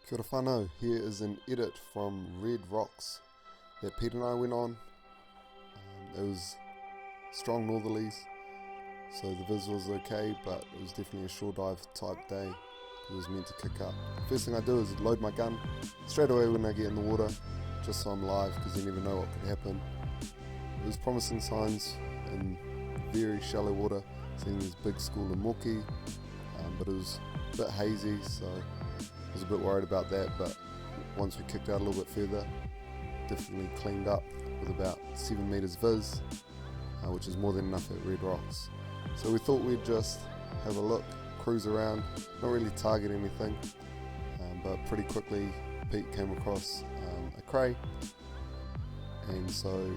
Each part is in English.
Kia ora whanau, here is an edit from Red Rocks that Pete and I went on. It was strong northerlies, so the viz was okay, but it was definitely a shore dive type day. It was meant to kick up. First thing I do is load my gun straight away when I get in the water, just so I'm live, because you never know what could happen. It was promising signs in very shallow water, seeing this big school of Moki, but it was a bit hazy, so I was a bit worried about that. But once we kicked out a little bit further, definitely cleaned up with about 7 meters viz, which is more than enough at Red Rocks. So we thought we'd just have a look, cruise around, not really target anything, but pretty quickly Pete came across a Cray, and so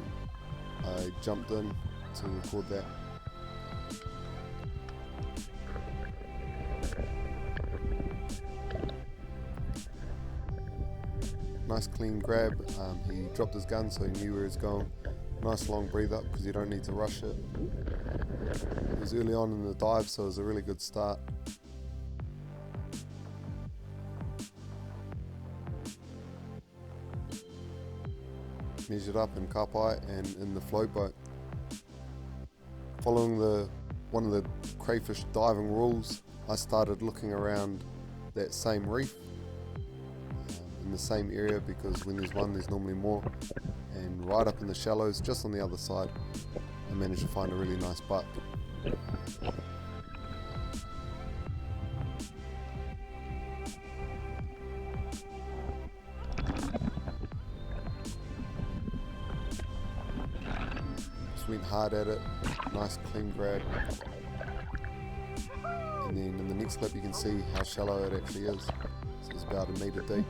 I jumped in to record that. Nice clean grab. He dropped his gun so he knew where he was going. Nice long breathe up because you don't need to rush it. It was early on in the dive, so it was a really good start. Measured up in Kapai and in the float boat. Following one of the crayfish diving rules, I started looking around that same reef in the same area, because when there's one there's normally more, and right up in the shallows just on the other side I managed to find a really nice buck. Just went hard at it, nice clean grab, and then in the next clip you can see how shallow it actually is. So it's about 1 meter deep.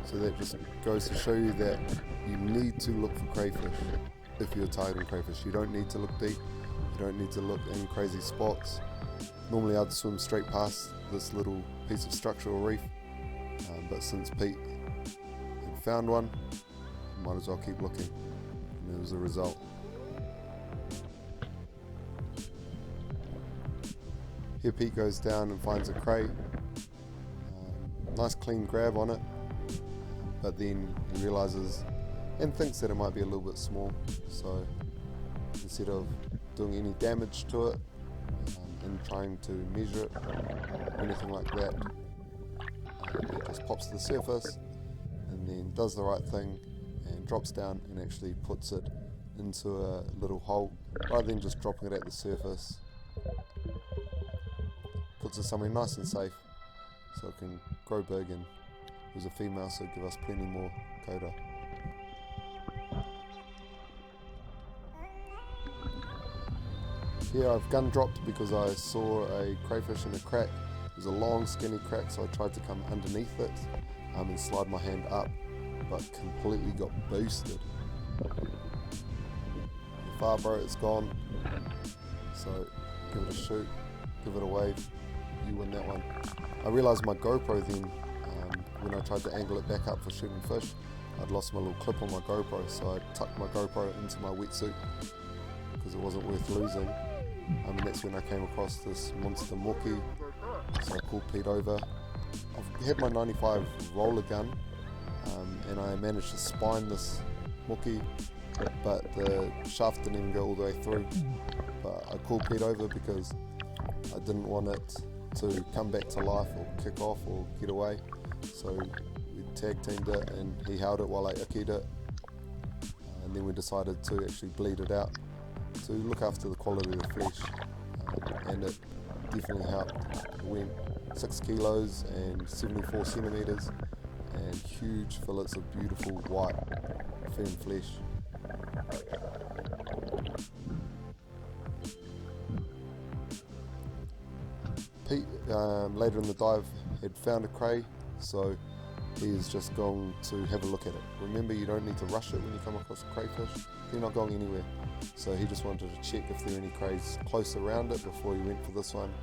So that just goes to show you that you need to look for crayfish if you're targeting crayfish. You don't need to look deep, you don't need to look in crazy spots. Normally I'd swim straight past this little piece of structural reef, but since Pete had found one, might as well keep looking, and there was a result. Here Pete goes down and finds a Cray. Nice clean grab on it, but then he realizes and thinks that it might be a little bit small, so instead of doing any damage to it and trying to measure it or anything like that, it just pops to the surface and then does the right thing and drops down and actually puts it into a little hole rather than just dropping it at the surface. Puts it somewhere nice and safe so it can grow big, and it was a female, so give us plenty more coda. Here I've gun dropped because I saw a crayfish in a crack. It was a long skinny crack, so I tried to come underneath it and slide my hand up, but completely got boosted. Far bro, it's gone, so give it a shoot, give it a wave, you win that one. I realised my GoPro then, when I tried to angle it back up for shooting fish, I'd lost my little clip on my GoPro, so I tucked my GoPro into my wetsuit because it wasn't worth losing. And that's when I came across this monster Moki, so I called Pete over. I've had my 95 roller gun, and I managed to spine this Moki, but the shaft didn't even go all the way through. But I called Pete over because I didn't want it to come back to life or kick off or get away, so we tag teamed it and he held it while I ikied it, and then we decided to actually bleed it out to look after the quality of the flesh, and it definitely helped. It went 6 kilos and 74 centimeters and huge fillets of beautiful white firm flesh. Pete, later in the dive, had found a Cray, so he is just going to have a look at it. Remember, you don't need to rush it when you come across a crayfish. They're not going anywhere. So he just wanted to check if there are any crays close around it before he went for this one,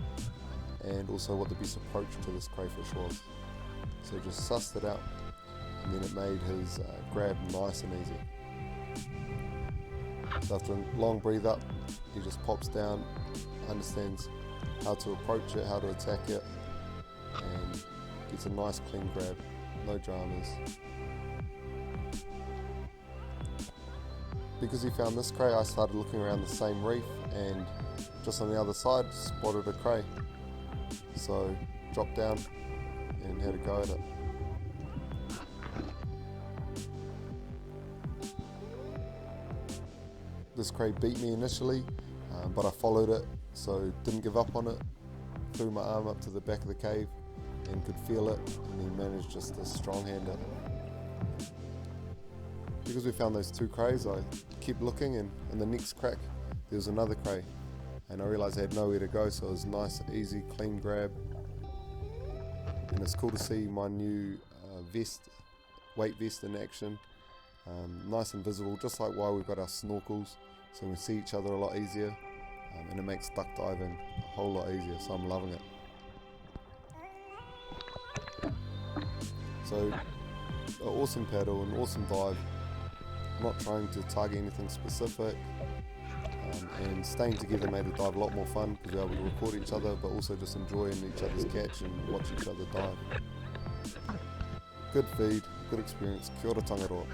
and also what the best approach to this crayfish was. So just sussed it out, and then it made his grab nice and easy. So after a long breathe up, he just pops down, understands how to approach it, how to attack it, and gets a nice clean grab, no dramas. Because he found this cray, I started looking around the same reef, and just on the other side spotted a cray. So dropped down and had a go at it. This cray beat me initially, but I followed it, so didn't give up on it. Threw my arm up to the back of the cave and could feel it, and then managed just to strong hand it. Because we found those two crays, I kept looking, and in the next crack there was another cray, and I realised I had nowhere to go, so it was nice, easy, clean grab. And it's cool to see my new weight vest in action. Nice and visible, just like why we've got our snorkels, so we see each other a lot easier, and it makes duck diving a whole lot easier, so I'm loving it. So, an awesome paddle, an awesome dive, not trying to target anything specific, and staying together made the dive a lot more fun because we were able to record each other, but also just enjoying each other's catch and watch each other dive. Good feed, good experience, kia ora tangaroa.